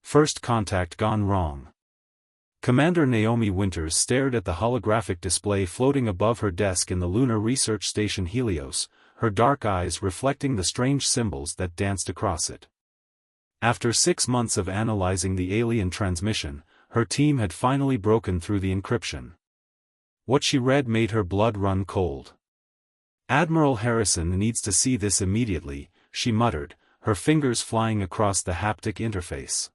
First contact gone wrong. Commander Naomi Winters stared at the holographic display floating above her desk in the Lunar Research Station Helios, her dark eyes reflecting the strange symbols that danced across it. After 6 months of analyzing the alien transmission, her team had finally broken through the encryption. What she read made her blood run cold. "Admiral Harrison needs to see this immediately," she muttered, her fingers flying across the haptic interface.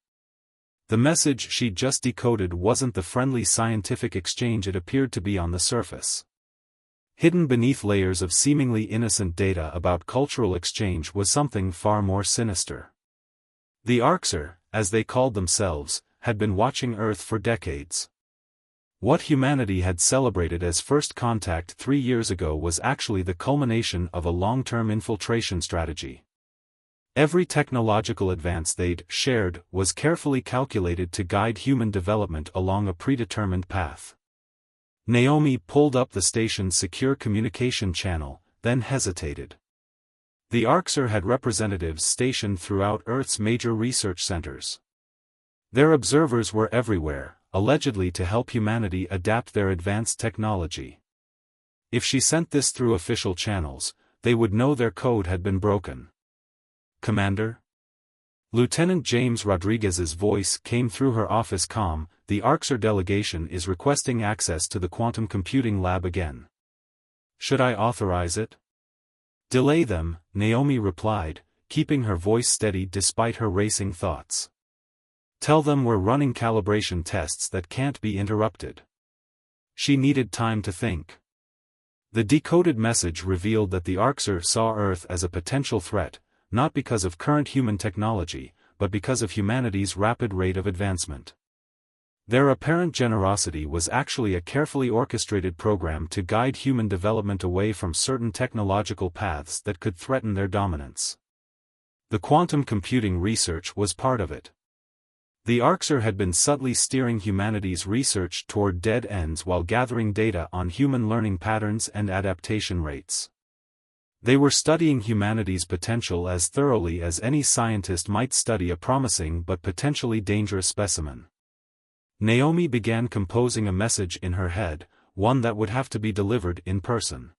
The message she'd just decoded wasn't the friendly scientific exchange it appeared to be on the surface. Hidden beneath layers of seemingly innocent data about cultural exchange was something far more sinister. The Arxer, as they called themselves, had been watching Earth for decades. What humanity had celebrated as first contact 3 years ago was actually the culmination of a long-term infiltration strategy. Every technological advance they'd shared was carefully calculated to guide human development along a predetermined path. Naomi pulled up the station's secure communication channel, then hesitated. The Arxer had representatives stationed throughout Earth's major research centers. Their observers were everywhere, allegedly to help humanity adapt their advanced technology. If she sent this through official channels, they would know their code had been broken. "Commander?" Lieutenant James Rodriguez's voice came through her office comm. "The Arxer delegation is requesting access to the quantum computing lab again. Should I authorize it?" "Delay them," Naomi replied, keeping her voice steady despite her racing thoughts. "Tell them we're running calibration tests that can't be interrupted." She needed time to think. The decoded message revealed that the Arxer saw Earth as a potential threat, not because of current human technology, but because of humanity's rapid rate of advancement. Their apparent generosity was actually a carefully orchestrated program to guide human development away from certain technological paths that could threaten their dominance. The quantum computing research was part of it. The Arxer had been subtly steering humanity's research toward dead ends while gathering data on human learning patterns and adaptation rates. They were studying humanity's potential as thoroughly as any scientist might study a promising but potentially dangerous specimen. Naomi began composing a message in her head, one that would have to be delivered in person.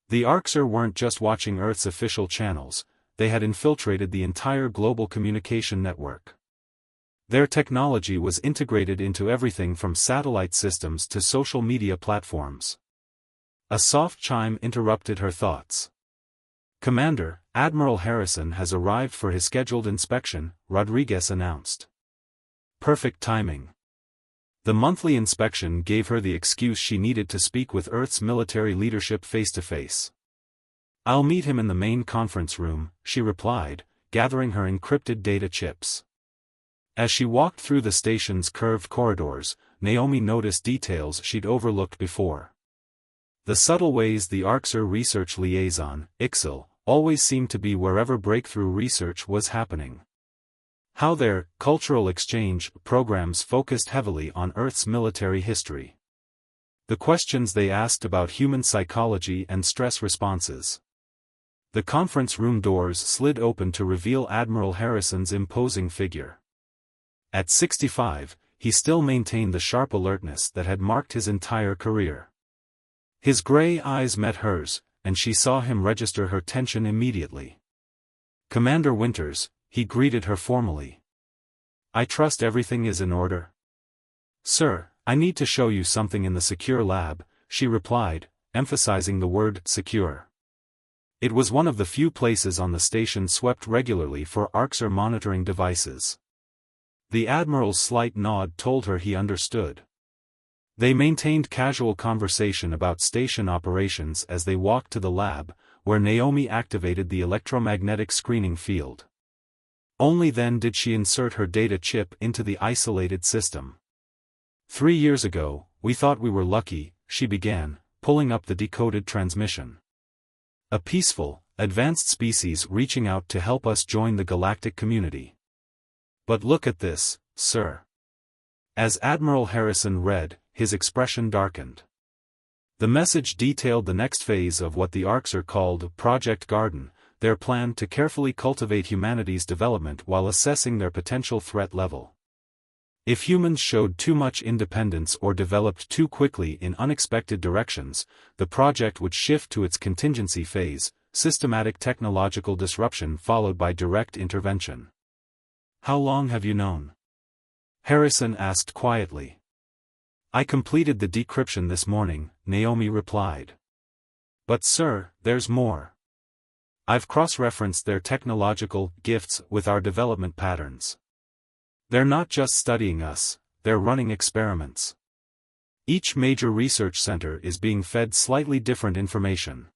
The Arxer weren't just watching Earth's official channels, they had infiltrated the entire global communication network. Their technology was integrated into everything from satellite systems to social media platforms. A soft chime interrupted her thoughts. "Commander, Admiral Harrison has arrived for his scheduled inspection," Rodriguez announced. Perfect timing. The monthly inspection gave her the excuse she needed to speak with Earth's military leadership face-to-face. "I'll meet him in the main conference room," she replied, gathering her encrypted data chips. As she walked through the station's curved corridors, Naomi noticed details she'd overlooked before. The subtle ways the Arxer research liaison, IXL, always seemed to be wherever breakthrough research was happening. How their cultural exchange programs focused heavily on Earth's military history. The questions they asked about human psychology and stress responses. The conference room doors slid open to reveal Admiral Harrison's imposing figure. At 65, he still maintained the sharp alertness that had marked his entire career. His gray eyes met hers, and she saw him register her tension immediately. "Commander Winters," he greeted her formally. "I trust everything is in order." "Sir, I need to show you something in the secure lab," she replied, emphasizing the word secure. It was one of the few places on the station swept regularly for Arxer monitoring devices. The Admiral's slight nod told her he understood. They maintained casual conversation about station operations as they walked to the lab, where Naomi activated the electromagnetic screening field. Only then did she insert her data chip into the isolated system. 3 years ago, we thought we were lucky," she began, pulling up the decoded transmission. "A peaceful, advanced species reaching out to help us join the galactic community. But look at this, sir." As Admiral Harrison read, his expression darkened. The message detailed the next phase of what the Arxer called Project Garden, their plan to carefully cultivate humanity's development while assessing their potential threat level. If humans showed too much independence or developed too quickly in unexpected directions, the project would shift to its contingency phase, systematic technological disruption followed by direct intervention. How long have you known? Harrison asked quietly. I completed the decryption this morning, Naomi replied. But sir, there's more. I've cross-referenced their technological gifts with our development patterns. They're not just studying us, they're running experiments. Each major research center is being fed slightly different information.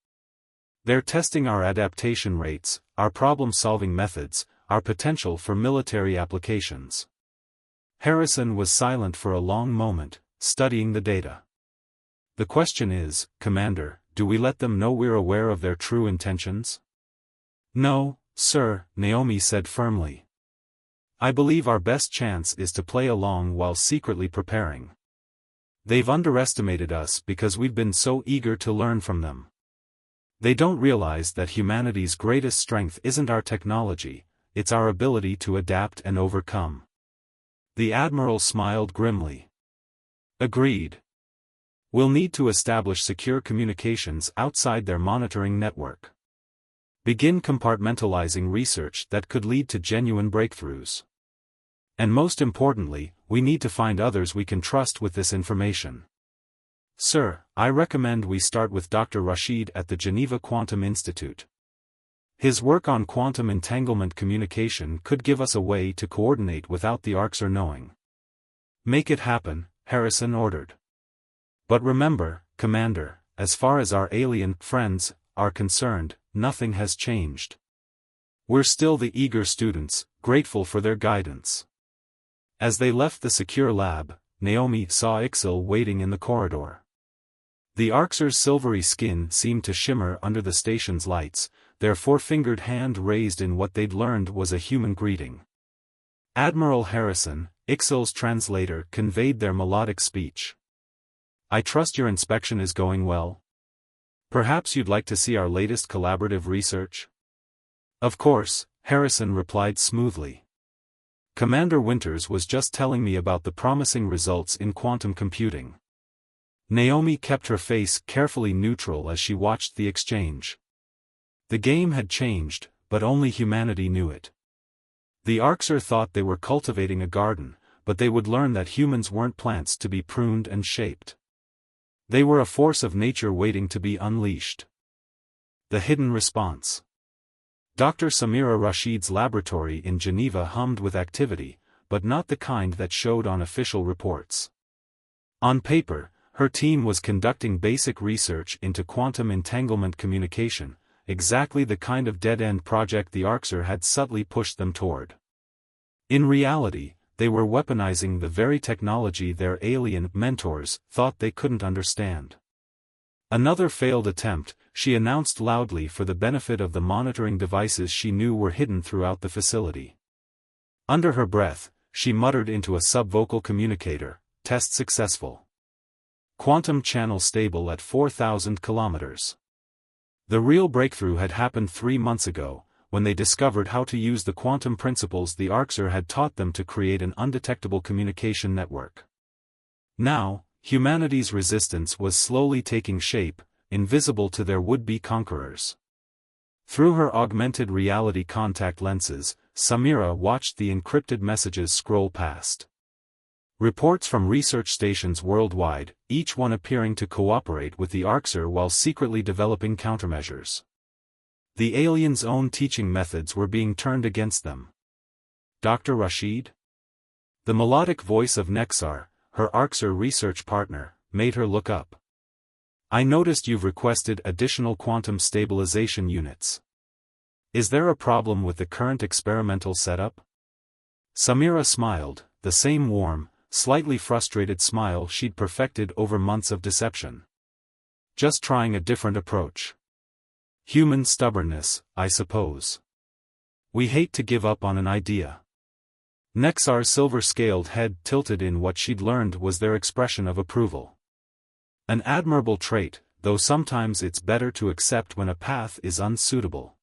They're testing our adaptation rates, our problem-solving methods, our potential for military applications. Harrison was silent for a long moment, studying the data. The question is, Commander, do we let them know we're aware of their true intentions? No, sir, Naomi said firmly. I believe our best chance is to play along while secretly preparing. They've underestimated us because we've been so eager to learn from them. They don't realize that humanity's greatest strength isn't our technology, it's our ability to adapt and overcome. The Admiral smiled grimly. Agreed. We'll need to establish secure communications outside their monitoring network. Begin compartmentalizing research that could lead to genuine breakthroughs. And most importantly, we need to find others we can trust with this information. Sir, I recommend we start with Dr. Rashid at the Geneva Quantum Institute. His work on quantum entanglement communication could give us a way to coordinate without the Arxer knowing. Make it happen, Harrison ordered. But remember, Commander, as far as our alien friends are concerned, nothing has changed. We're still the eager students, grateful for their guidance. As they left the secure lab, Naomi saw Ixil waiting in the corridor. The Arxer's silvery skin seemed to shimmer under the station's lights, their four-fingered hand raised in what they'd learned was a human greeting. Admiral Harrison, Ixil's translator, conveyed their melodic speech. I trust your inspection is going well? Perhaps you'd like to see our latest collaborative research? Of course, Harrison replied smoothly. Commander Winters was just telling me about the promising results in quantum computing. Naomi kept her face carefully neutral as she watched the exchange. The game had changed, but only humanity knew it. The Arxer thought they were cultivating a garden, but they would learn that humans weren't plants to be pruned and shaped. They were a force of nature waiting to be unleashed. The hidden response. Dr. Samira Rashid's laboratory in Geneva hummed with activity, but not the kind that showed on official reports. On paper, her team was conducting basic research into quantum entanglement communication, exactly the kind of dead-end project the Arxer had subtly pushed them toward. In reality, they were weaponizing the very technology their alien mentors thought they couldn't understand. Another failed attempt, she announced loudly for the benefit of the monitoring devices she knew were hidden throughout the facility. Under her breath, she muttered into a subvocal communicator, test successful. Quantum channel stable at 4,000 kilometers. The real breakthrough had happened 3 months ago, when they discovered how to use the quantum principles the Arxer had taught them to create an undetectable communication network. Now, humanity's resistance was slowly taking shape, invisible to their would-be conquerors. Through her augmented reality contact lenses, Samira watched the encrypted messages scroll past. Reports from research stations worldwide, each one appearing to cooperate with the Arxer while secretly developing countermeasures. The aliens' own teaching methods were being turned against them. Dr. Rashid? The melodic voice of Nexar, her Arxer research partner, made her look up. I noticed you've requested additional quantum stabilization units. Is there a problem with the current experimental setup? Samira smiled, the same warm, slightly frustrated smile she'd perfected over months of deception. Just trying a different approach. Human stubbornness, I suppose. We hate to give up on an idea. Nexar's silver-scaled head tilted in what she'd learned was their expression of approval. An admirable trait, though sometimes it's better to accept when a path is unsuitable.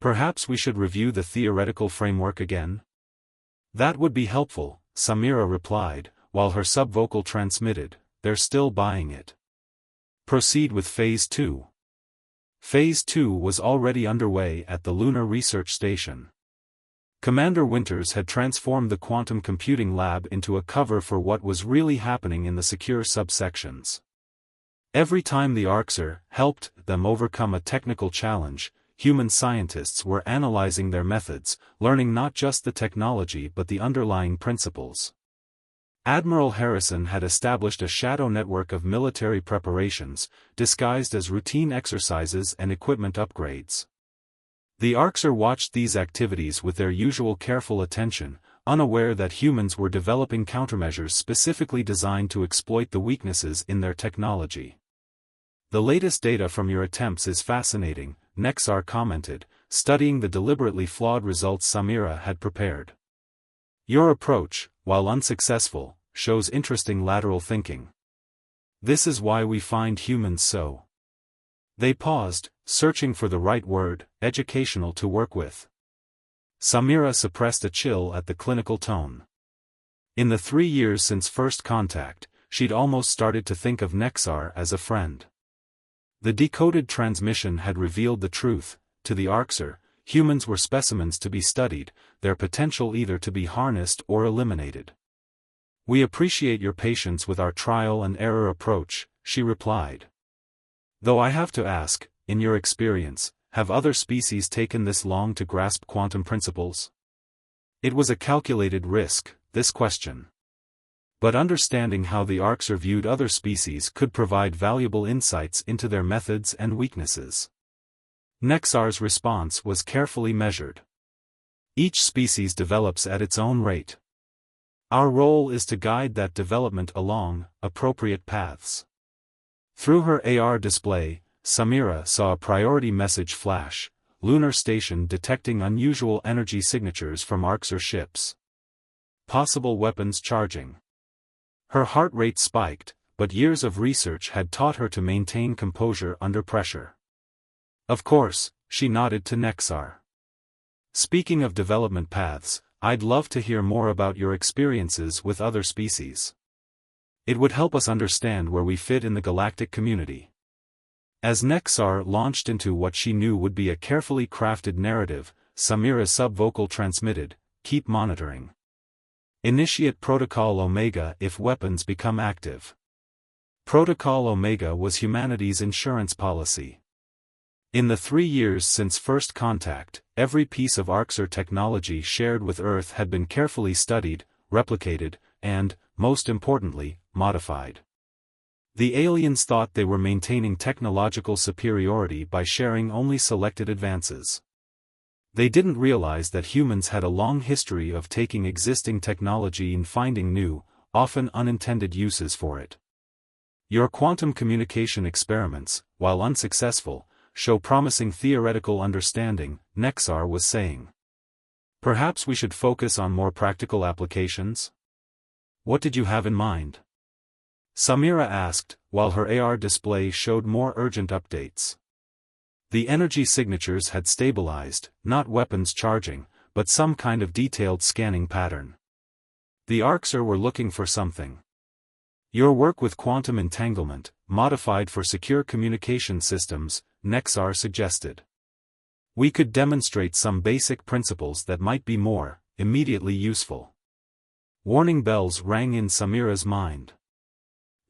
Perhaps we should review the theoretical framework again? That would be helpful, Samira replied, while her subvocal transmitted, "They're still buying it." Proceed with Phase 2. Phase 2 was already underway at the Lunar Research Station. Commander Winters had transformed the quantum computing lab into a cover for what was really happening in the secure subsections. Every time the Arxer helped them overcome a technical challenge, human scientists were analyzing their methods, learning not just the technology but the underlying principles. Admiral Harrison had established a shadow network of military preparations, disguised as routine exercises and equipment upgrades. The Arxer watched these activities with their usual careful attention, unaware that humans were developing countermeasures specifically designed to exploit the weaknesses in their technology. "The latest data from your attempts is fascinating," Nexar commented, studying the deliberately flawed results Samira had prepared. "Your approach, while unsuccessful, shows interesting lateral thinking. This is why we find humans so..." They paused, searching for the right word, educational to work with. Samira suppressed a chill at the clinical tone. In the 3 years since first contact, she'd almost started to think of Nexar as a friend. The decoded transmission had revealed the truth: to the Arxer, humans were specimens to be studied, their potential either to be harnessed or eliminated. "We appreciate your patience with our trial-and-error approach," she replied. "Though I have to ask, in your experience, have other species taken this long to grasp quantum principles?" It was a calculated risk, this question. But understanding how the Arxer viewed other species could provide valuable insights into their methods and weaknesses. Nexar's response was carefully measured. "Each species develops at its own rate. Our role is to guide that development along appropriate paths." Through her AR display, Samira saw a priority message flash: Lunar Station detecting unusual energy signatures from Arxer ships. Possible weapons charging. Her heart rate spiked, but years of research had taught her to maintain composure under pressure. "Of course," she nodded to Nexar. "Speaking of development paths, I'd love to hear more about your experiences with other species. It would help us understand where we fit in the galactic community." As Nexar launched into what she knew would be a carefully crafted narrative, Samira's subvocal transmitted, "Keep monitoring. Initiate Protocol Omega if weapons become active." Protocol Omega was humanity's insurance policy. In the 3 years since first contact, every piece of Arxer technology shared with Earth had been carefully studied, replicated, and, most importantly, modified. The aliens thought they were maintaining technological superiority by sharing only selected advances. They didn't realize that humans had a long history of taking existing technology and finding new, often unintended uses for it. "Your quantum communication experiments, while unsuccessful, show promising theoretical understanding," Nexar was saying. "Perhaps we should focus on more practical applications?" "What did you have in mind?" Samira asked, while her AR display showed more urgent updates. The energy signatures had stabilized, not weapons charging, but some kind of detailed scanning pattern. The Arxer were looking for something. "Your work with quantum entanglement, modified for secure communication systems," Nexar suggested. "We could demonstrate some basic principles that might be more immediately useful." Warning bells rang in Samira's mind.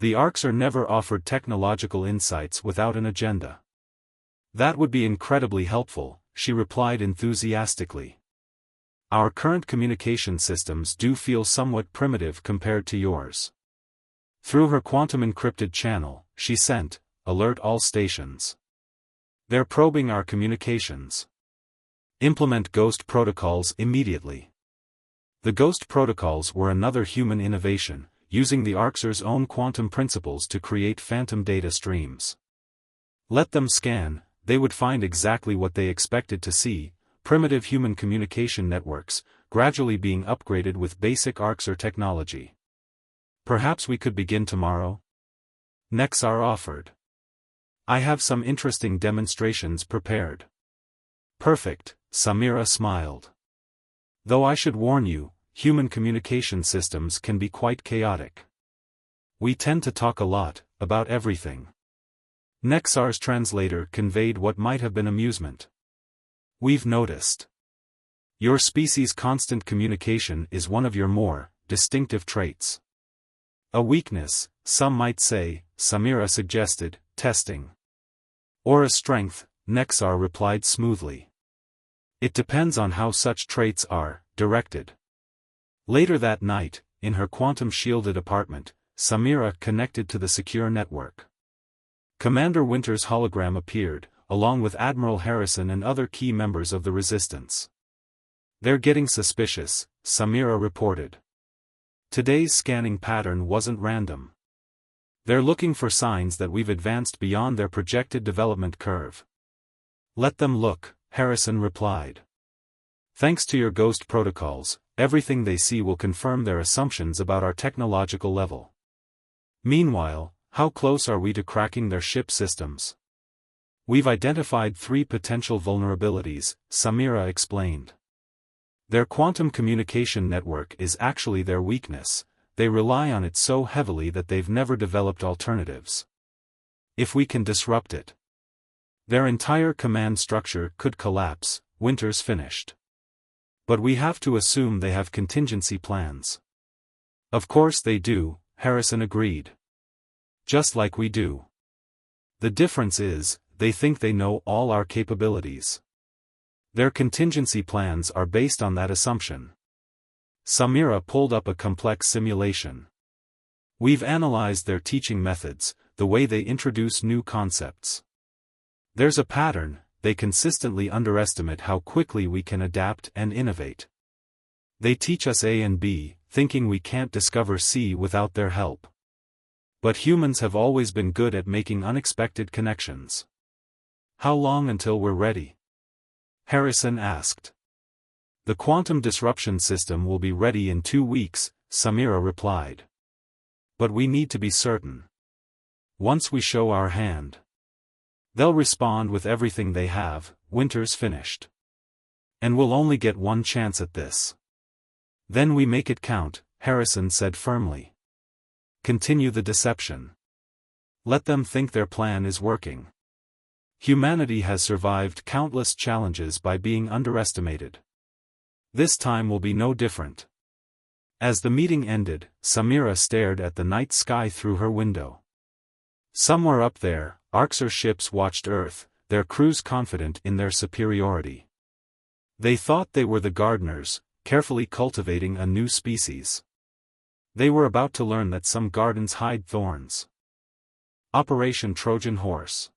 The Arxer never offered technological insights without an agenda. "That would be incredibly helpful," she replied enthusiastically. "Our current communication systems do feel somewhat primitive compared to yours." Through her quantum-encrypted channel, she sent, "Alert all stations. They're probing our communications. Implement ghost protocols immediately." The ghost protocols were another human innovation, using the Arxer's own quantum principles to create phantom data streams. Let them scan, they would find exactly what they expected to see: primitive human communication networks, gradually being upgraded with basic Arxer technology. "Perhaps we could begin tomorrow?" Nexar offered. "I have some interesting demonstrations prepared." "Perfect," Samira smiled. Though I should warn you, human communication systems can be quite chaotic. We tend to talk a lot, about everything. Nexar's translator conveyed what might have been amusement. We've noticed. Your species' constant communication is one of your more distinctive traits. A weakness, some might say, Samira suggested, testing. Or a strength, Nexar replied smoothly. It depends on how such traits are directed. Later that night, in her quantum-shielded apartment, Samira connected to the secure network. Commander Winter's hologram appeared, along with Admiral Harrison and other key members of the Resistance. They're getting suspicious, Samira reported. Today's scanning pattern wasn't random. They're looking for signs that we've advanced beyond their projected development curve. Let them look, Harrison replied. Thanks to your ghost protocols, everything they see will confirm their assumptions about our technological level. Meanwhile, how close are we to cracking their ship systems? We've identified 3 potential vulnerabilities, Samira explained. Their quantum communication network is actually their weakness, they rely on it so heavily that they've never developed alternatives. If we can disrupt it, their entire command structure could collapse, Winters finished. But we have to assume they have contingency plans. Of course they do, Harrison agreed. Just like we do. The difference is, they think they know all our capabilities. Their contingency plans are based on that assumption. Samira pulled up a complex simulation. We've analyzed their teaching methods, the way they introduce new concepts. There's a pattern, they consistently underestimate how quickly we can adapt and innovate. They teach us A and B, thinking we can't discover C without their help. But humans have always been good at making unexpected connections. How long until we're ready? Harrison asked. The quantum disruption system will be ready in 2 weeks, Samira replied. But we need to be certain. Once we show our hand, they'll respond with everything they have, Winters finished. And we'll only get one chance at this. Then we make it count, Harrison said firmly. Continue the deception. Let them think their plan is working. Humanity has survived countless challenges by being underestimated. This time will be no different. As the meeting ended, Samira stared at the night sky through her window. Somewhere up there, Arxur ships watched Earth, their crews confident in their superiority. They thought they were the gardeners, carefully cultivating a new species. They were about to learn that some gardens hide thorns. Operation Trojan Horse.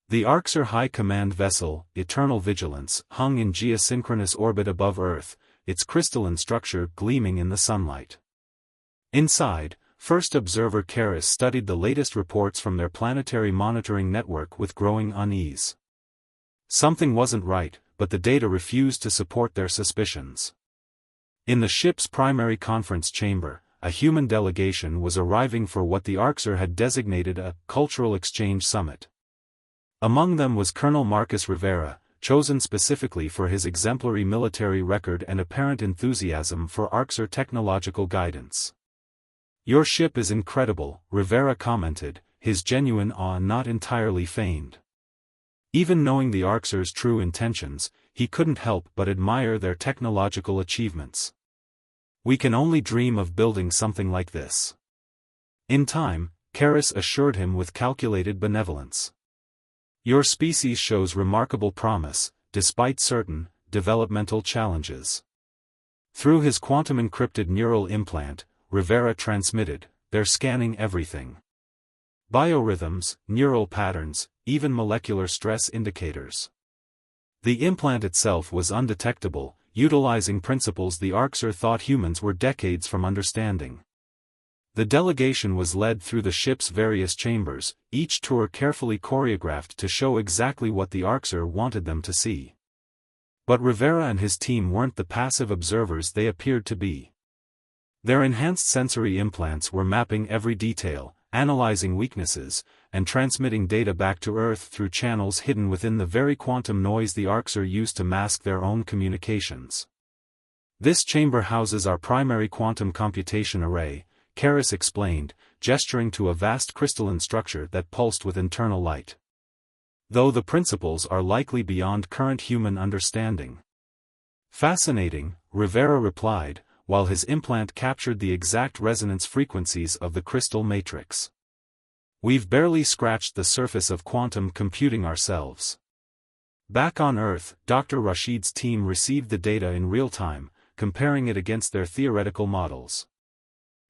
The Arxur High Command vessel, Eternal Vigilance, hung in geosynchronous orbit above Earth, its crystalline structure gleaming in the sunlight. Inside, First Observer Karis studied the latest reports from their planetary monitoring network with growing unease. Something wasn't right, but the data refused to support their suspicions. In the ship's primary conference chamber, a human delegation was arriving for what the Arxur had designated a cultural exchange summit. Among them was Colonel Marcus Rivera, chosen specifically for his exemplary military record and apparent enthusiasm for Arxur technological guidance. Your ship is incredible, Rivera commented, his genuine awe not entirely feigned. Even knowing the Arxur's true intentions, he couldn't help but admire their technological achievements. We can only dream of building something like this. In time, Karis assured him with calculated benevolence. Your species shows remarkable promise, despite certain developmental challenges. Through his quantum-encrypted neural implant, Rivera transmitted, they're scanning everything. Biorhythms, neural patterns, even molecular stress indicators. The implant itself was undetectable, utilizing principles the Arxur thought humans were decades from understanding. The delegation was led through the ship's various chambers, each tour carefully choreographed to show exactly what the Arxur wanted them to see. But Rivera and his team weren't the passive observers they appeared to be. Their enhanced sensory implants were mapping every detail, analyzing weaknesses, and transmitting data back to Earth through channels hidden within the very quantum noise the arcs are used to mask their own communications. This chamber houses our primary quantum computation array, Karis explained, gesturing to a vast crystalline structure that pulsed with internal light. Though the principles are likely beyond current human understanding. Fascinating, Rivera replied, while his implant captured the exact resonance frequencies of the crystal matrix. We've barely scratched the surface of quantum computing ourselves. Back on Earth, Dr. Rashid's team received the data in real time, comparing it against their theoretical models.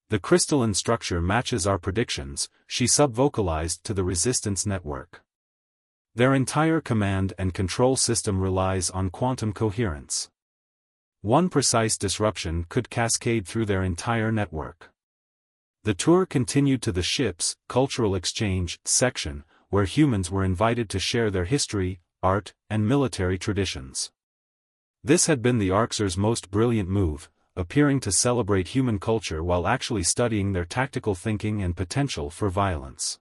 The crystalline structure matches our predictions, she subvocalized to the resistance network. Their entire command and control system relies on quantum coherence. One precise disruption could cascade through their entire network. The tour continued to the ship's cultural exchange section, where humans were invited to share their history, art, and military traditions. This had been the Arxer's most brilliant move, appearing to celebrate human culture while actually studying their tactical thinking and potential for violence.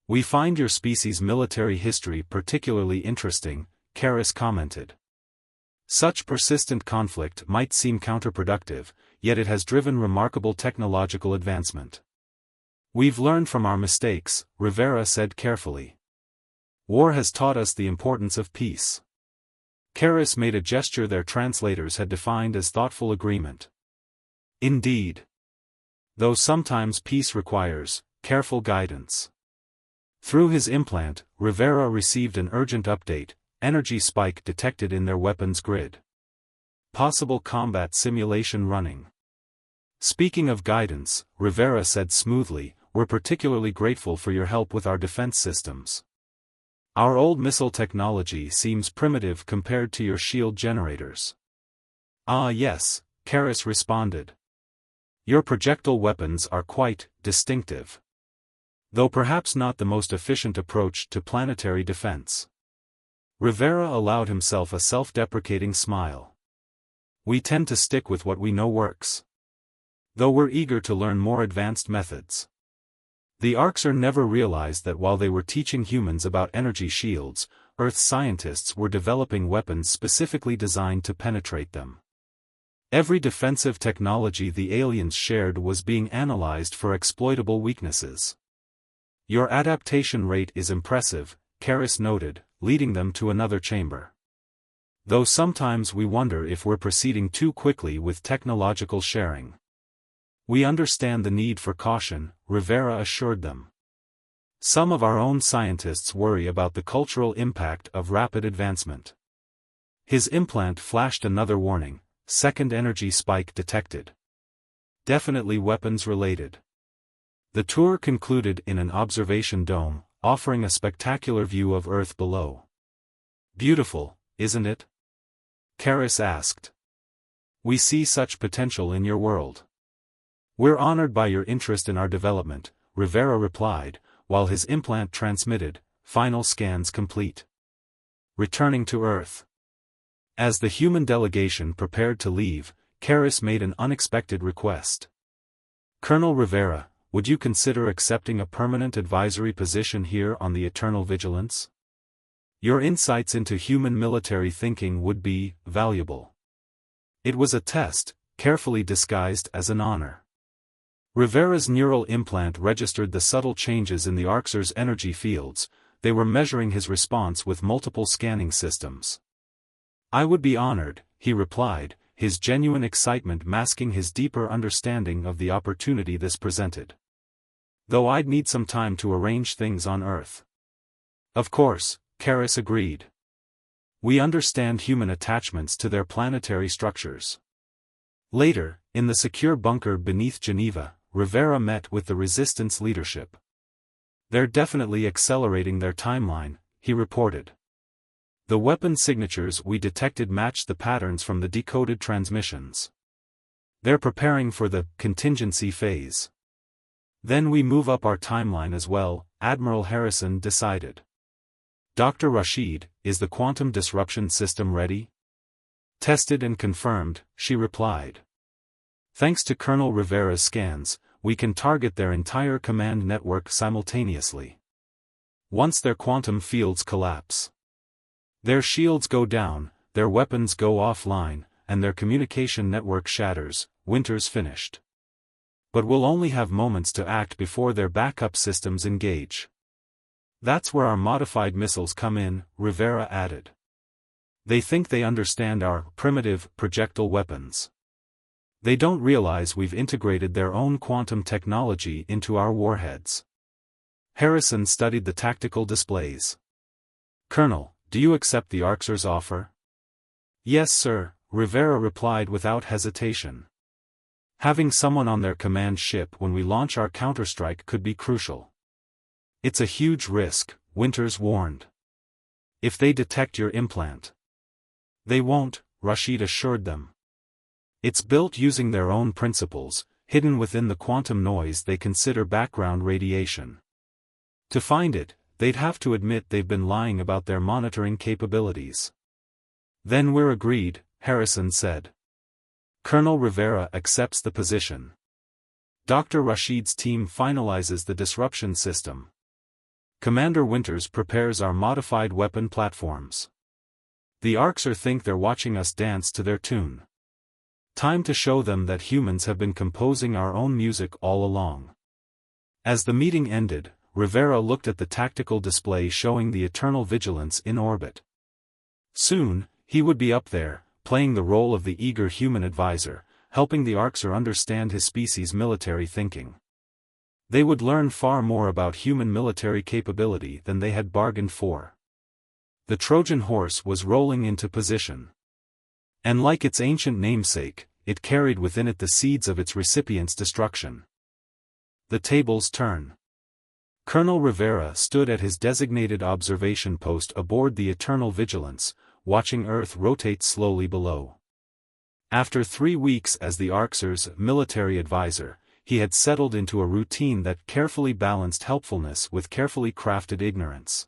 We find your species' military history particularly interesting, Karis commented. Such persistent conflict might seem counterproductive, yet it has driven remarkable technological advancement. We've learned from our mistakes, Rivera said carefully. War has taught us the importance of peace. Karis made a gesture their translators had defined as thoughtful agreement. Indeed. Though sometimes peace requires careful guidance. Through his implant, Rivera received an urgent update: energy spike detected in their weapons grid. Possible combat simulation running. Speaking of guidance, Rivera said smoothly, we're particularly grateful for your help with our defense systems. Our old missile technology seems primitive compared to your shield generators. Ah yes, Karis responded. Your projectile weapons are quite distinctive. Though perhaps not the most efficient approach to planetary defense. Rivera allowed himself a self-deprecating smile. We tend to stick with what we know works. Though we're eager to learn more advanced methods. The Arxer never realized that while they were teaching humans about energy shields, Earth scientists were developing weapons specifically designed to penetrate them. Every defensive technology the aliens shared was being analyzed for exploitable weaknesses. Your adaptation rate is impressive, Karis noted, leading them to another chamber. Though sometimes we wonder if we're proceeding too quickly with technological sharing. We understand the need for caution, Rivera assured them. Some of our own scientists worry about the cultural impact of rapid advancement. His implant flashed another warning: second energy spike detected. Definitely weapons related. The tour concluded in an observation dome, offering a spectacular view of Earth below. Beautiful, isn't it? Karis asked. We see such potential in your world. We're honored by your interest in our development, Rivera replied, while his implant transmitted, final scans complete. Returning to Earth. As the human delegation prepared to leave, Karis made an unexpected request. Colonel Rivera, would you consider accepting a permanent advisory position here on the Eternal Vigilance? Your insights into human military thinking would be valuable. It was a test, carefully disguised as an honor. Rivera's neural implant registered the subtle changes in the Arxer's energy fields. They were measuring his response with multiple scanning systems. I would be honored, he replied, his genuine excitement masking his deeper understanding of the opportunity this presented. Though I'd need some time to arrange things on Earth. Of course, Karis agreed. We understand human attachments to their planetary structures. Later, in the secure bunker beneath Geneva, Rivera met with the resistance leadership. They're definitely accelerating their timeline, he reported. The weapon signatures we detected matched the patterns from the decoded transmissions. They're preparing for the contingency phase. Then we move up our timeline as well, Admiral Harrison decided. Dr. Rashid, is the quantum disruption system ready? Tested and confirmed, she replied. Thanks to Colonel Rivera's scans, we can target their entire command network simultaneously. Once their quantum fields collapse, their shields go down, their weapons go offline, and their communication network shatters. Winter's finished. But we'll only have moments to act before their backup systems engage. That's where our modified missiles come in, Rivera added. They think they understand our primitive projectile weapons. They don't realize we've integrated their own quantum technology into our warheads. Harrison studied the tactical displays. Colonel, do you accept the Arxer's offer? Yes, sir, Rivera replied without hesitation. Having someone on their command ship when we launch our counterstrike could be crucial. It's a huge risk, Winters warned. If they detect your implant. They won't, Rashid assured them. It's built using their own principles, hidden within the quantum noise they consider background radiation. To find it, they'd have to admit they've been lying about their monitoring capabilities. Then we're agreed, Harrison said. Colonel Rivera accepts the position. Dr. Rashid's team finalizes the disruption system. Commander Winters prepares our modified weapon platforms. The Arxer think they're watching us dance to their tune. Time to show them that humans have been composing our own music all along. As the meeting ended, Rivera looked at the tactical display showing the Eternal Vigilance in orbit. Soon, he would be up there, playing the role of the eager human advisor, helping the Arxer understand his species' military thinking. They would learn far more about human military capability than they had bargained for. The Trojan horse was rolling into position. And like its ancient namesake, it carried within it the seeds of its recipient's destruction. The tables turn. Colonel Rivera stood at his designated observation post aboard the Eternal Vigilance, watching Earth rotate slowly below. After 3 weeks as the Arxer's military advisor, he had settled into a routine that carefully balanced helpfulness with carefully crafted ignorance.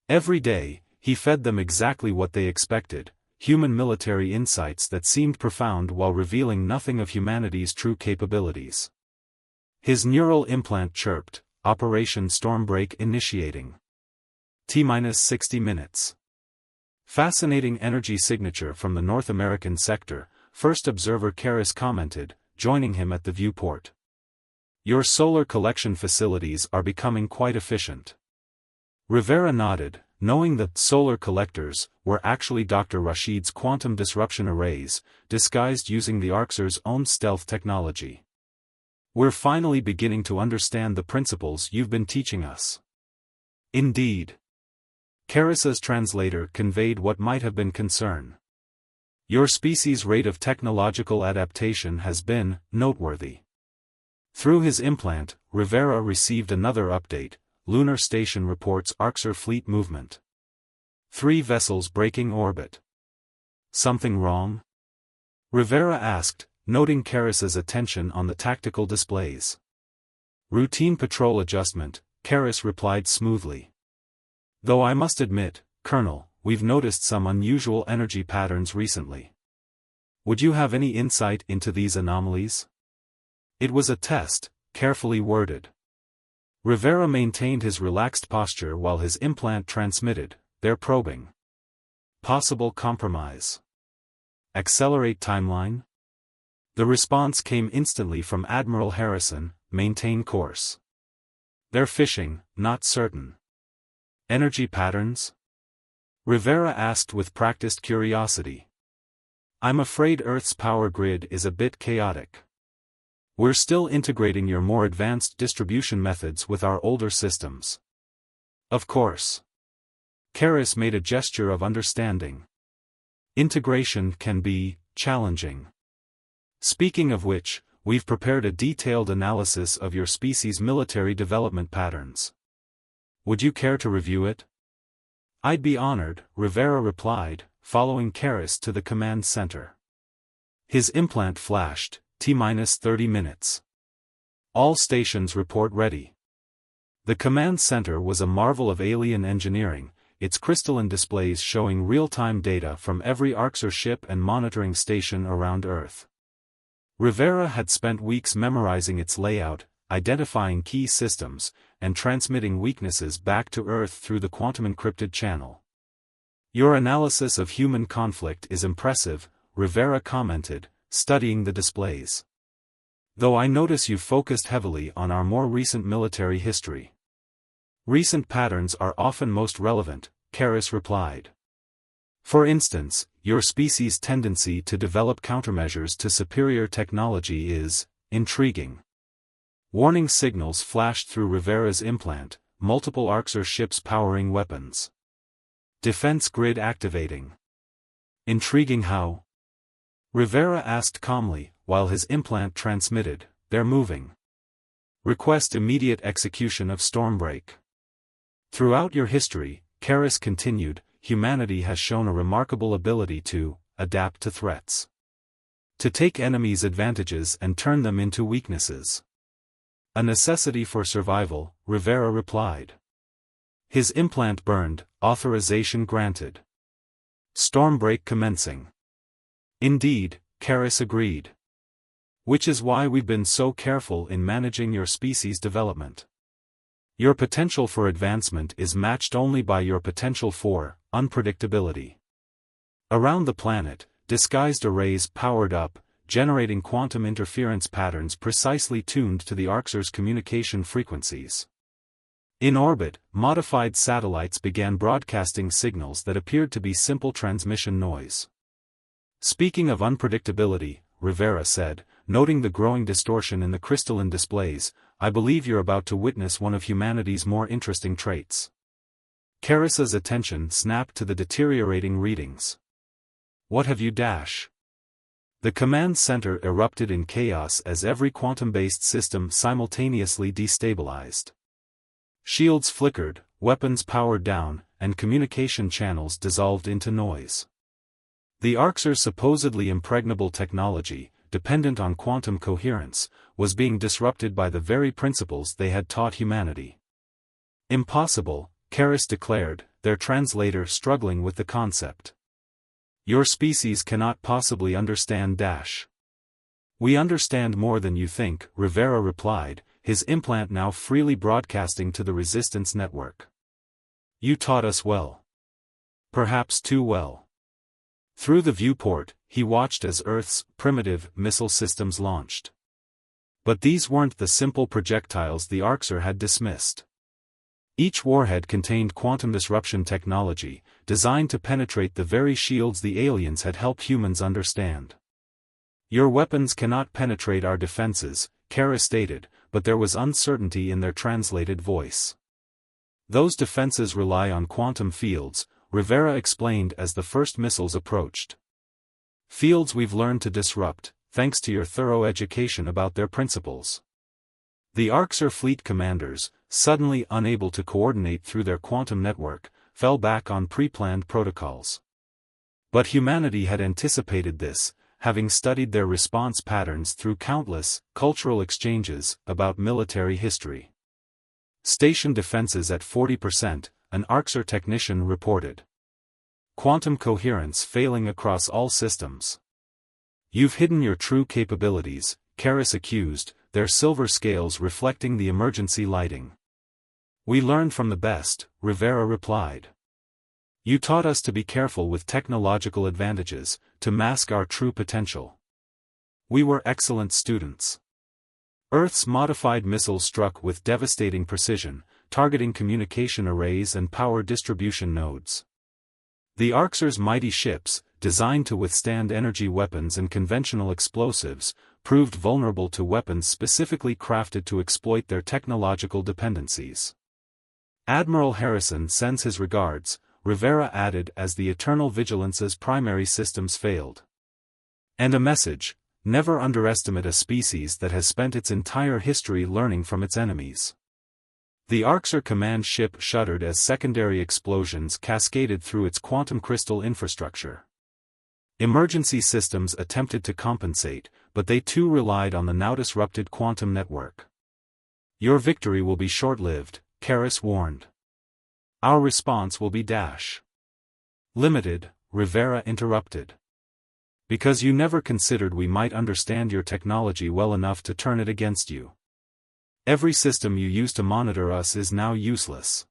Every day, he fed them exactly what they expected, human military insights that seemed profound while revealing nothing of humanity's true capabilities. His neural implant chirped, Operation Stormbreak initiating. T-60 minutes. Fascinating energy signature from the North American sector, First Observer Karras commented, joining him at the viewport. Your solar collection facilities are becoming quite efficient. Rivera nodded, knowing that solar collectors were actually Dr. Rashid's quantum disruption arrays, disguised using the Arxer's own stealth technology. We're finally beginning to understand the principles you've been teaching us. Indeed. Karras's translator conveyed what might have been concern. Your species' rate of technological adaptation has been noteworthy. Through his implant, Rivera received another update. Lunar Station reports Arxer fleet movement. 3 vessels breaking orbit. Something wrong? Rivera asked, noting Karras's attention on the tactical displays. Routine patrol adjustment, Karras replied smoothly. Though I must admit, Colonel, we've noticed some unusual energy patterns recently. Would you have any insight into these anomalies? It was a test, carefully worded. Rivera maintained his relaxed posture while his implant transmitted, they're probing. Possible compromise. Accelerate timeline? The response came instantly from Admiral Harrison, maintain course. They're fishing, not certain. Energy patterns? Rivera asked with practiced curiosity. I'm afraid Earth's power grid is a bit chaotic. We're still integrating your more advanced distribution methods with our older systems. Of course. Karras made a gesture of understanding. Integration can be challenging. Speaking of which, we've prepared a detailed analysis of your species' military development patterns. Would you care to review it? I'd be honored, Rivera replied, following Karras to the command center. His implant flashed, T-30 minutes. All stations report ready. The command center was a marvel of alien engineering, its crystalline displays showing real-time data from every Arxer ship and monitoring station around Earth. Rivera had spent weeks memorizing its layout, identifying key systems, and transmitting weaknesses back to Earth through the quantum-encrypted channel. "Your analysis of human conflict is impressive," Rivera commented, studying the displays. "Though I notice you focused heavily on our more recent military history." "Recent patterns are often most relevant," Karras replied. "For instance, your species' tendency to develop countermeasures to superior technology is intriguing." Warning signals flashed through Rivera's implant, multiple Arxur ships powering weapons. Defense grid activating. "Intriguing how?" Rivera asked calmly, while his implant transmitted, "They're moving. Request immediate execution of Stormbreak." "Throughout your history," Karras continued, "humanity has shown a remarkable ability to adapt to threats. To take enemies' advantages and turn them into weaknesses. A necessity for survival," Rivera replied. His implant burned, authorization granted. "Stormbreak commencing." "Indeed," Karras agreed. "Which is why we've been so careful in managing your species' development. Your potential for advancement is matched only by your potential for unpredictability." Around the planet, disguised arrays powered up, generating quantum interference patterns precisely tuned to the Arxur's communication frequencies. In orbit, modified satellites began broadcasting signals that appeared to be simple transmission noise. "Speaking of unpredictability," Rivera said, noting the growing distortion in the crystalline displays, "I believe you're about to witness one of humanity's more interesting traits." Karras's attention snapped to the deteriorating readings. "What have you dash?" The command center erupted in chaos as every quantum-based system simultaneously destabilized. Shields flickered, weapons powered down, and communication channels dissolved into noise. The Arxur's supposedly impregnable technology, dependent on quantum coherence, was being disrupted by the very principles they had taught humanity. "Impossible," Karras declared, their translator struggling with the concept. "Your species cannot possibly understand dash." "We understand more than you think," Rivera replied, his implant now freely broadcasting to the resistance network. "You taught us well. Perhaps too well." Through the viewport, he watched as Earth's primitive missile systems launched. But these weren't the simple projectiles the Arxur had dismissed. Each warhead contained quantum disruption technology, designed to penetrate the very shields the aliens had helped humans understand. "Your weapons cannot penetrate our defenses," Karras stated, but there was uncertainty in their translated voice. "Those defenses rely on quantum fields," Rivera explained as the first missiles approached. "Fields we've learned to disrupt, thanks to your thorough education about their principles." The Arxur fleet commanders, suddenly unable to coordinate through their quantum network, fell back on pre-planned protocols. But humanity had anticipated this, having studied their response patterns through countless cultural exchanges about military history. "Station defenses at 40%, an Arxur technician reported. Quantum coherence failing across all systems." "You've hidden your true capabilities," Karras accused, their silver scales reflecting the emergency lighting. "We learned from the best," Rivera replied. "You taught us to be careful with technological advantages, to mask our true potential. We were excellent students." Earth's modified missile struck with devastating precision, targeting communication arrays and power distribution nodes. The Arxur's mighty ships, designed to withstand energy weapons and conventional explosives, proved vulnerable to weapons specifically crafted to exploit their technological dependencies. "Admiral Harrison sends his regards," Rivera added as the Eternal Vigilance's primary systems failed. "And a message: never underestimate a species that has spent its entire history learning from its enemies." The Arxur command ship shuddered as secondary explosions cascaded through its quantum crystal infrastructure. Emergency systems attempted to compensate, but they too relied on the now-disrupted quantum network. "Your victory will be short-lived," Karras warned. "Our response will be limited," Rivera interrupted. Because you never considered we might understand your technology well enough to turn it against you. Every system you use to monitor us is now useless.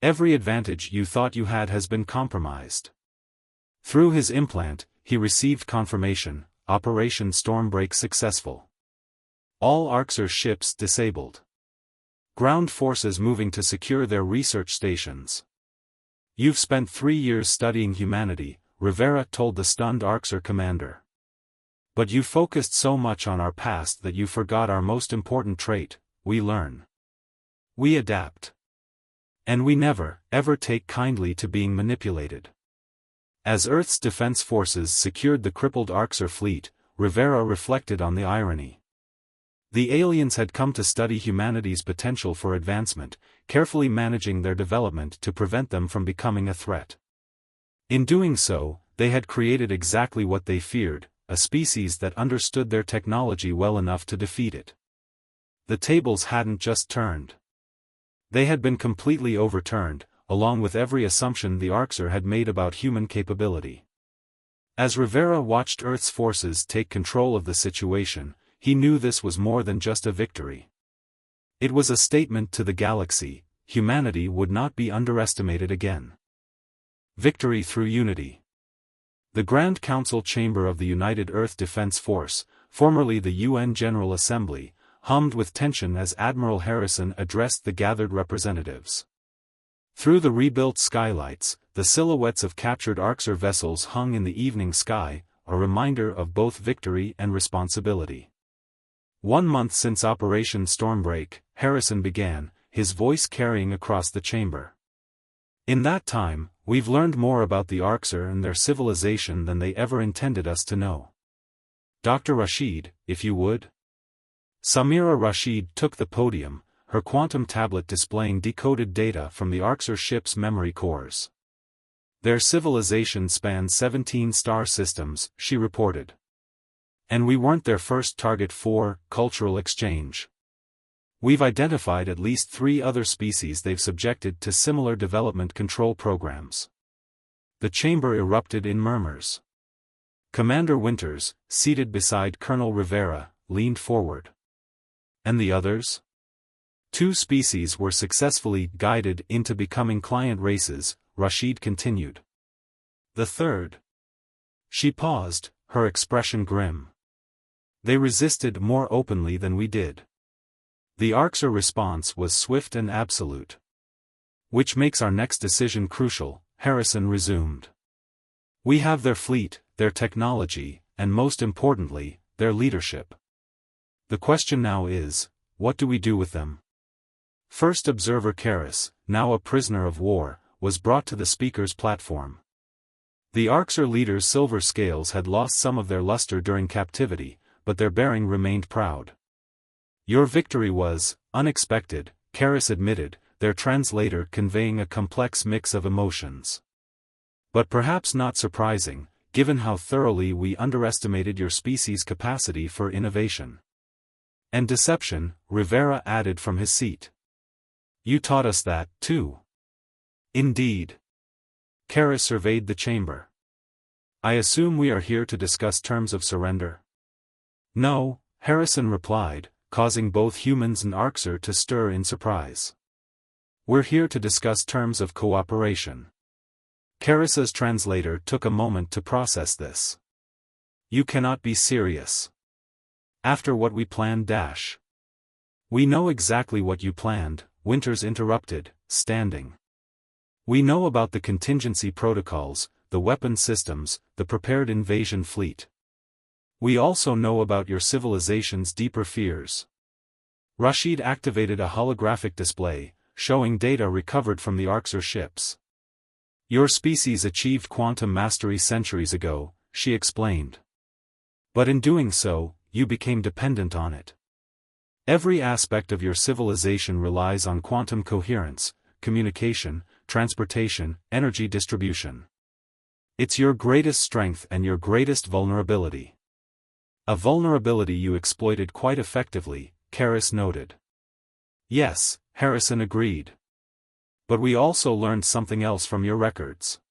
Every advantage you thought you had has been compromised. Through his implant, he received confirmation, Operation Stormbreak successful. All Arxer ships disabled. Ground forces moving to secure their research stations. You've spent 3 years studying humanity, Rivera told the stunned Arxer commander. But you focused so much on our past that you forgot our most important trait: we learn. We adapt. And we never, ever take kindly to being manipulated. As Earth's defense forces secured the crippled Arxer fleet, Rivera reflected on the irony. The aliens had come to study humanity's potential for advancement, carefully managing their development to prevent them from becoming a threat. In doing so, they had created exactly what they feared, a species that understood their technology well enough to defeat it. The tables hadn't just turned. They had been completely overturned, along with every assumption the Arxer had made about human capability. As Rivera watched Earth's forces take control of the situation, he knew this was more than just a victory. It was a statement to the galaxy: humanity would not be underestimated again. Victory through unity. The Grand Council chamber of the United Earth Defense Force, formerly the UN General Assembly, hummed with tension as Admiral Harrison addressed the gathered representatives. Through the rebuilt skylights, the silhouettes of captured Arxer vessels hung in the evening sky, a reminder of both victory and responsibility. 1 month since Operation Stormbreak, Harrison began, his voice carrying across the chamber. In that time, we've learned more about the Arxer and their civilization than they ever intended us to know. Dr. Rashid, if you would. Samira Rashid took the podium, her quantum tablet displaying decoded data from the Arxer ship's memory cores. Their civilization spanned 17 star systems, she reported. And we weren't their first target for cultural exchange. We've identified at least 3 other species they've subjected to similar development control programs. The chamber erupted in murmurs. Commander Winters, seated beside Colonel Rivera, leaned forward. And the others? 2 species were successfully guided into becoming client races, Rashid continued. The third? She paused, her expression grim. They resisted more openly than we did. The Arxer response was swift and absolute. Which makes our next decision crucial, Harrison resumed. We have their fleet, their technology, and most importantly, their leadership. The question now is, what do we do with them? First Observer Karras, now a prisoner of war, was brought to the speaker's platform. The Arxer leader's silver scales had lost some of their luster during captivity, but their bearing remained proud. Your victory was unexpected, Karras admitted, their translator conveying a complex mix of emotions. But perhaps not surprising, given how thoroughly we underestimated your species' capacity for innovation. And deception, Rivera added from his seat. You taught us that, too. Indeed. Karras surveyed the chamber. I assume we are here to discuss terms of surrender? No, Harrison replied, causing both humans and Arxer to stir in surprise. We're here to discuss terms of cooperation. Karras's translator took a moment to process this. You cannot be serious. After what we planned. We know exactly what you planned, Winters interrupted, standing. We know about the contingency protocols, the weapon systems, the prepared invasion fleet. We also know about your civilization's deeper fears. Rashid activated a holographic display, showing data recovered from the Arxer ships. Your species achieved quantum mastery centuries ago, she explained. But in doing so, you became dependent on it. Every aspect of your civilization relies on quantum coherence, communication, transportation, energy distribution. It's your greatest strength and your greatest vulnerability. A vulnerability you exploited quite effectively, Karras noted. Yes, Harrison agreed. But we also learned something else from your records.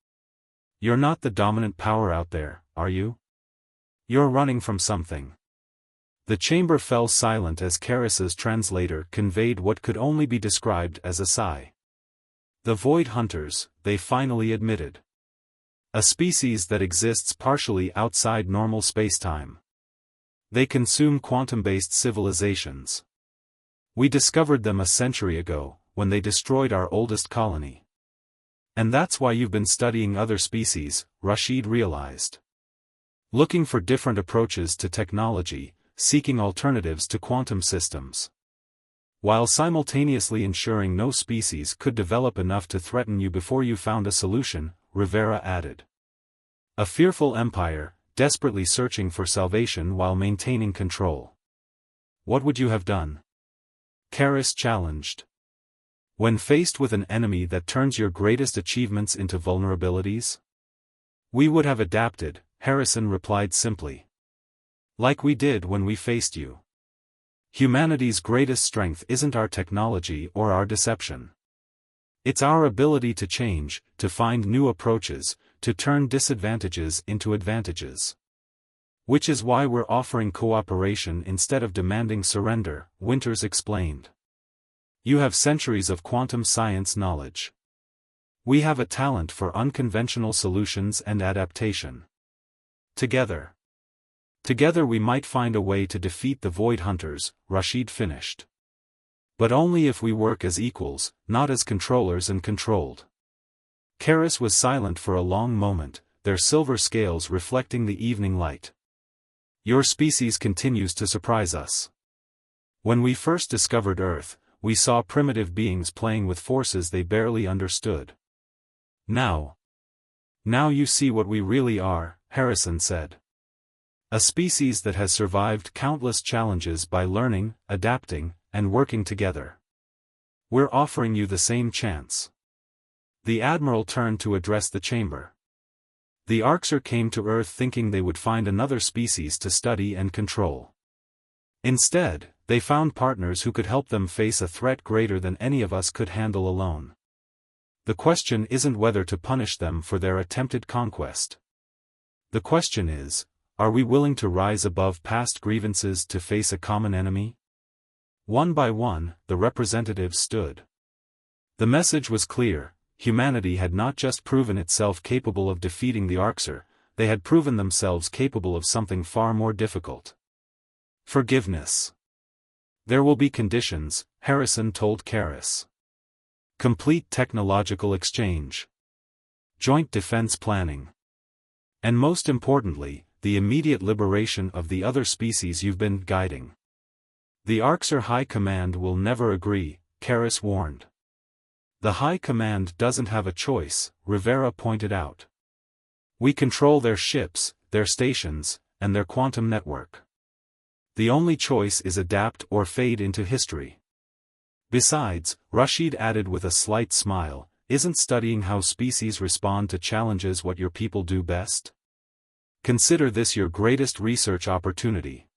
You're not the dominant power out there, are you? You're running from something. The chamber fell silent as Karis's translator conveyed what could only be described as a sigh. The Void Hunters, they finally admitted. A species that exists partially outside normal spacetime. They consume quantum-based civilizations. We discovered them a century ago, when they destroyed our oldest colony. And that's why you've been studying other species, Rashid realized. Looking for different approaches to technology, seeking alternatives to quantum systems. While simultaneously ensuring no species could develop enough to threaten you before you found a solution, Rivera added. A fearful empire, desperately searching for salvation while maintaining control. What would you have done? Karis challenged. When faced with an enemy that turns your greatest achievements into vulnerabilities? We would have adapted, Harrison replied simply. Like we did when we faced you. Humanity's greatest strength isn't our technology or our deception. It's our ability to change, to find new approaches, to turn disadvantages into advantages. Which is why we're offering cooperation instead of demanding surrender, Winters explained. You have centuries of quantum science knowledge. We have a talent for unconventional solutions and adaptation. Together we might find a way to defeat the Void Hunters, Rashid finished. But only if we work as equals, not as controllers and controlled. Karis was silent for a long moment, their silver scales reflecting the evening light. Your species continues to surprise us. When we first discovered Earth, we saw primitive beings playing with forces they barely understood. Now you see what we really are, Harrison said. A species that has survived countless challenges by learning, adapting, and working together. We're offering you the same chance. The Admiral turned to address the chamber. The Arxer came to Earth thinking they would find another species to study and control. Instead, they found partners who could help them face a threat greater than any of us could handle alone. The question isn't whether to punish them for their attempted conquest. The question is, are we willing to rise above past grievances to face a common enemy? One by one, the representatives stood. The message was clear. Humanity had not just proven itself capable of defeating the Arxer, they had proven themselves capable of something far more difficult. Forgiveness. There will be conditions, Harrison told Karis. Complete technological exchange. Joint defense planning. And most importantly, the immediate liberation of the other species you've been guiding. The Arxer High Command will never agree, Karis warned. The High Command doesn't have a choice, Rivera pointed out. We control their ships, their stations, and their quantum network. The only choice is adapt or fade into history. Besides, Rashid added with a slight smile, isn't studying how species respond to challenges what your people do best? Consider this your greatest research opportunity.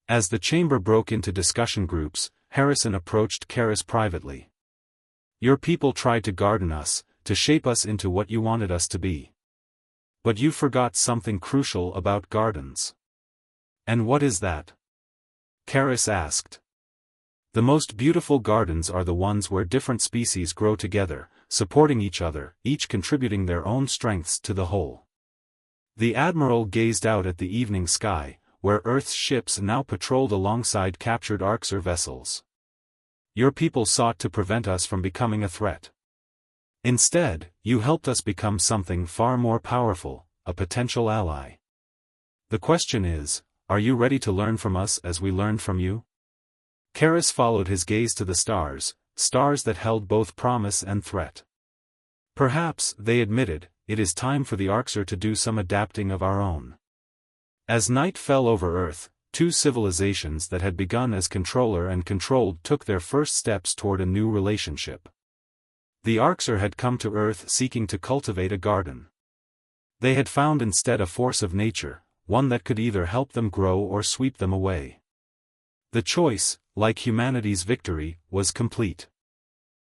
As the chamber broke into discussion groups, Harrison approached Karis privately. Your people tried to garden us, to shape us into what you wanted us to be. But you forgot something crucial about gardens. And what is that? Karis asked. The most beautiful gardens are the ones where different species grow together, supporting each other, each contributing their own strengths to the whole. The Admiral gazed out at the evening sky, where Earth's ships now patrolled alongside captured Arxer vessels. Your people sought to prevent us from becoming a threat. Instead, you helped us become something far more powerful, a potential ally. The question is, are you ready to learn from us as we learned from you? Karis followed his gaze to the stars, stars that held both promise and threat. Perhaps, they admitted, it is time for the Arxer to do some adapting of our own. As night fell over Earth, two civilizations that had begun as controller and controlled took their first steps toward a new relationship. The Arxer had come to Earth seeking to cultivate a garden. They had found instead a force of nature, one that could either help them grow or sweep them away. The choice, like humanity's victory, was complete.